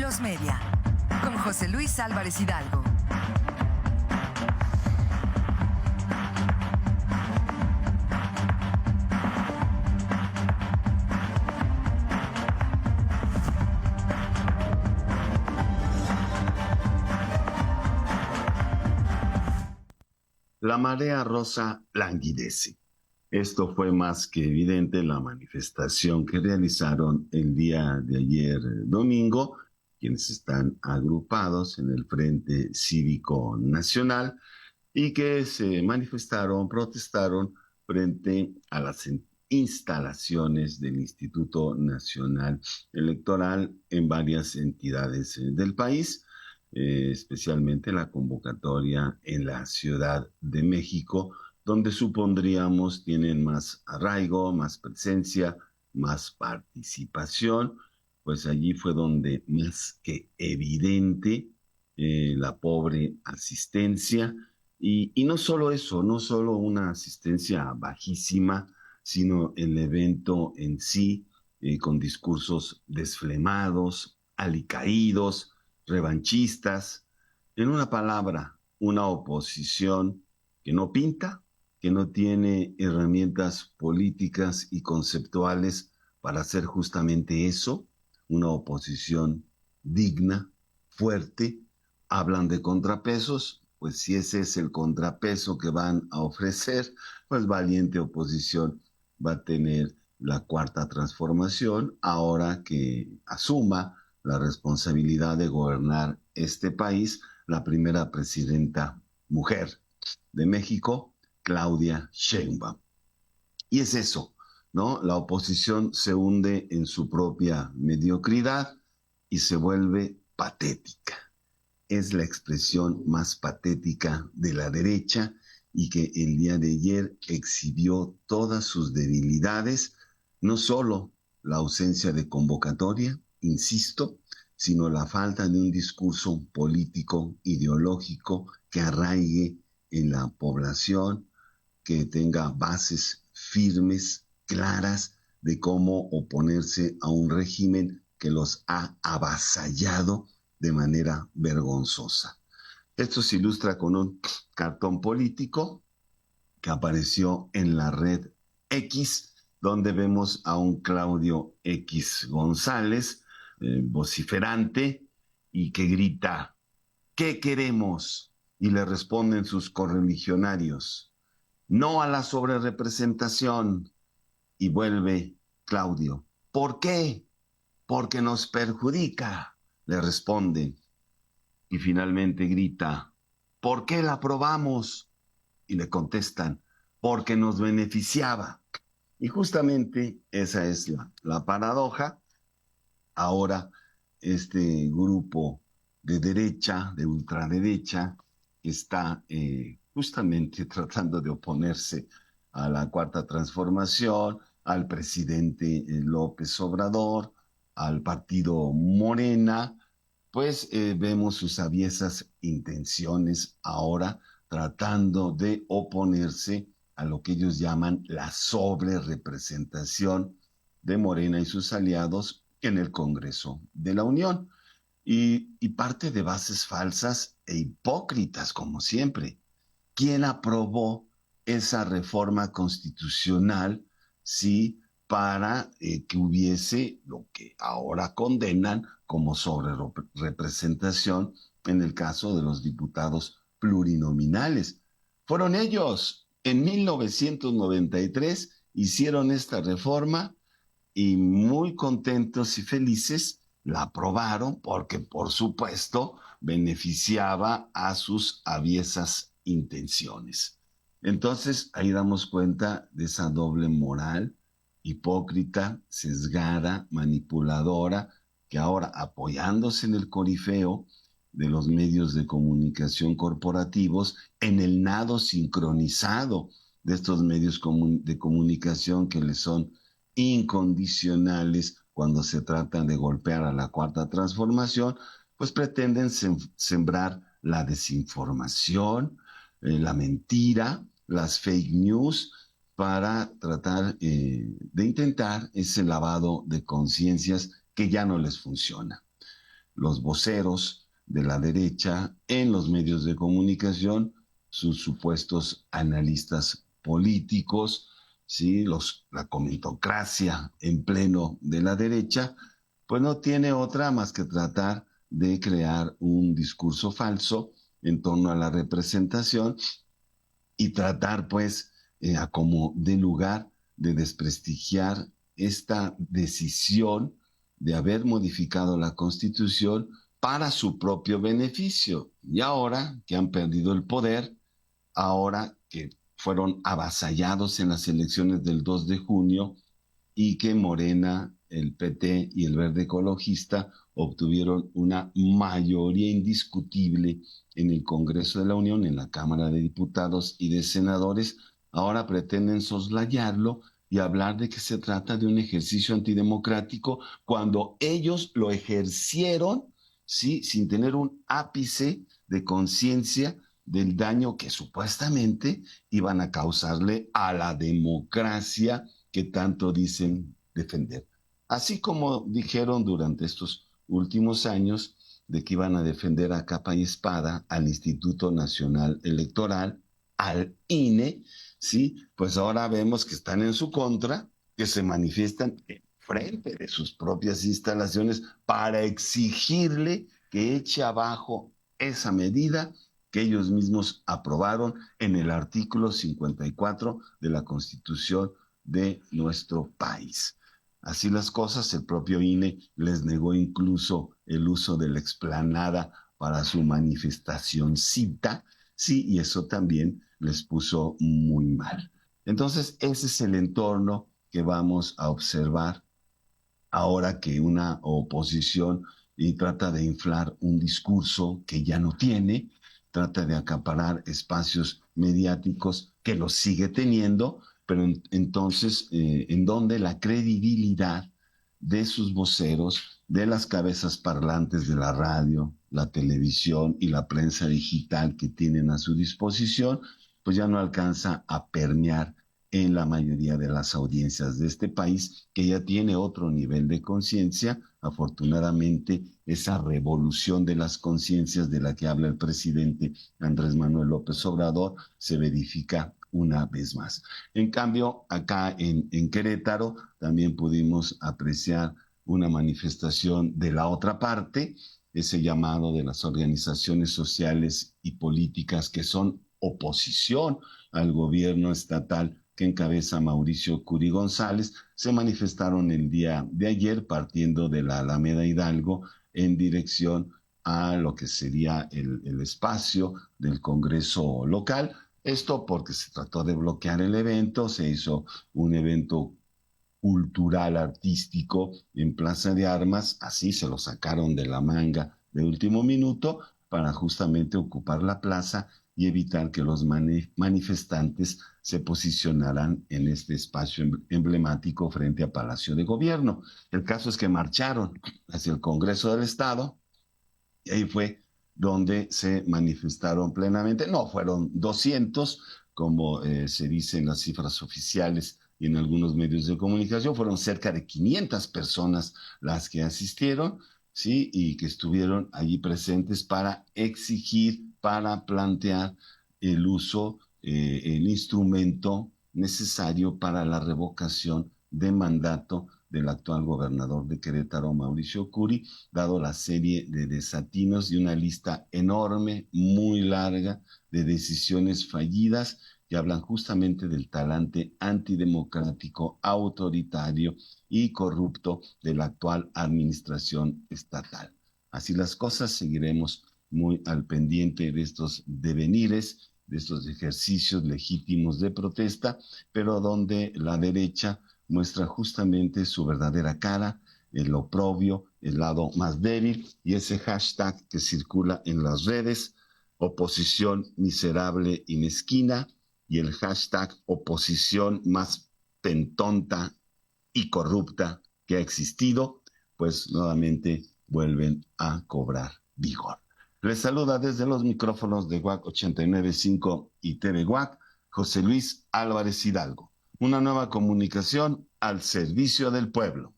Los Media, con José Luis Álvarez Hidalgo. La marea rosa languidece. Esto fue más que evidente en la manifestación que realizaron el día de ayer domingo, quienes están agrupados en el Frente Cívico Nacional y que se protestaron frente a las instalaciones del Instituto Nacional Electoral en varias entidades del país, especialmente la convocatoria en la Ciudad de México, donde supondríamos tienen más arraigo, más presencia, más participación. Pues allí fue donde más que evidente la pobre asistencia. Y no solo eso, no solo una asistencia bajísima, sino el evento en sí, con discursos desflemados, alicaídos, revanchistas, en una palabra, una oposición que no pinta, que no tiene herramientas políticas y conceptuales para hacer justamente eso, una oposición digna, fuerte. Hablan de contrapesos, pues si ese es el contrapeso que van a ofrecer, pues valiente oposición va a tener la Cuarta Transformación ahora que asuma la responsabilidad de gobernar este país, la primera presidenta mujer de México, Claudia Sheinbaum. Y es eso, ¿no? La oposición se hunde en su propia mediocridad y se vuelve patética. Es la expresión más patética de la derecha y que el día de ayer exhibió todas sus debilidades, no solo la ausencia de convocatoria, insisto, sino la falta de un discurso político, ideológico que arraigue en la población, que tenga bases firmes, claras, de cómo oponerse a un régimen que los ha avasallado de manera vergonzosa. Esto se ilustra con un cartón político que apareció en la red X, donde vemos a un Claudio X González, vociferante, y que grita, ¿qué queremos? Y le responden sus correligionarios, no a la sobrerepresentación. Y vuelve Claudio, ¿por qué? Porque nos perjudica, le responden. Y finalmente grita, ¿por qué la aprobamos? Y le contestan, porque nos beneficiaba. Y justamente esa es la paradoja. Ahora este grupo de derecha, de ultraderecha, está justamente tratando de oponerse a la Cuarta Transformación, al presidente López Obrador, al partido Morena. Pues vemos sus aviesas intenciones ahora tratando de oponerse a lo que ellos llaman la sobrerepresentación de Morena y sus aliados en el Congreso de la Unión. Y parte de bases falsas e hipócritas, como siempre. ¿Quién aprobó esa reforma constitucional, sí, para que hubiese lo que ahora condenan como sobrerepresentación en el caso de los diputados plurinominales? Fueron ellos. En 1993 hicieron esta reforma y muy contentos y felices la aprobaron porque, por supuesto, beneficiaba a sus aviesas intenciones. Entonces, ahí damos cuenta de esa doble moral, hipócrita, sesgada, manipuladora, que ahora, apoyándose en el corifeo de los medios de comunicación corporativos, en el nado sincronizado de estos medios de comunicación que les son incondicionales cuando se trata de golpear a la Cuarta Transformación, pues pretenden sembrar la desinformación, la mentira, las fake news, para tratar de intentar ese lavado de conciencias que ya no les funciona. los voceros de la derecha en los medios de comunicación, sus supuestos analistas políticos, ¿sí? La comentocracia en pleno de la derecha, pues no tiene otra más que tratar de crear un discurso falso en torno a la representación y tratar pues a como de lugar de desprestigiar esta decisión de haber modificado la Constitución para su propio beneficio. Y ahora que han perdido el poder, ahora que fueron avasallados en las elecciones del 2 de junio y que Morena, el PT y el Verde Ecologista obtuvieron una mayoría indiscutible en el Congreso de la Unión, en la Cámara de Diputados y de Senadores, ahora pretenden soslayarlo y hablar de que se trata de un ejercicio antidemocrático cuando ellos lo ejercieron, ¿sí? Sin tener un ápice de conciencia del daño que supuestamente iban a causarle a la democracia que tanto dicen defender. Así como dijeron durante estos últimos años de que iban a defender a capa y espada al Instituto Nacional Electoral, al INE, ¿sí? Pues ahora vemos que están en su contra, que se manifiestan frente de sus propias instalaciones para exigirle que eche abajo esa medida que ellos mismos aprobaron en el artículo 54 de la Constitución de nuestro país. Así las cosas, el propio INE les negó incluso el uso de la explanada para su manifestacioncita, sí, y eso también les puso muy mal. Entonces, ese es el entorno que vamos a observar ahora que una oposición y trata de inflar un discurso que ya no tiene, trata de acaparar espacios mediáticos que los sigue teniendo, pero entonces en donde la credibilidad de sus voceros, de las cabezas parlantes de la radio, la televisión y la prensa digital que tienen a su disposición, pues ya no alcanza a permear en la mayoría de las audiencias de este país, que ya tiene otro nivel de conciencia. Afortunadamente, esa revolución de las conciencias de la que habla el presidente Andrés Manuel López Obrador se verifica una vez más. En cambio, acá en Querétaro también pudimos apreciar una manifestación de la otra parte, ese llamado de las organizaciones sociales y políticas que son oposición al gobierno estatal que encabeza Mauricio Curi González, se manifestaron el día de ayer partiendo de la Alameda Hidalgo en dirección a lo que sería el espacio del Congreso local. Esto porque se trató de bloquear el evento, se hizo un evento cultural, artístico en Plaza de Armas, así se lo sacaron de la manga de último minuto para justamente ocupar la plaza y evitar que los manifestantes se posicionaran en este espacio emblemático frente a Palacio de Gobierno. El caso es que marcharon hacia el Congreso del Estado y ahí fue donde se manifestaron plenamente. No fueron 200, como se dice en las cifras oficiales y en algunos medios de comunicación, fueron cerca de 500 personas las que asistieron, ¿sí? Y que estuvieron allí presentes para exigir, para plantear el uso, el instrumento necesario para la revocación de mandato del actual gobernador de Querétaro, Mauricio Curi, dado la serie de desatinos y una lista enorme, muy larga, de decisiones fallidas que hablan justamente del talante antidemocrático, autoritario y corrupto de la actual administración estatal. Así las cosas, seguiremos muy al pendiente de estos devenires, de estos ejercicios legítimos de protesta, pero donde la derecha muestra justamente su verdadera cara, el oprobio, el lado más débil, y ese hashtag que circula en las redes, oposición miserable y mezquina, y el hashtag oposición más pentonta y corrupta que ha existido, pues nuevamente vuelven a cobrar vigor. Les saluda desde los micrófonos de WAC 89.5 y TV WAC, José Luis Álvarez Hidalgo. Una nueva comunicación al servicio del pueblo.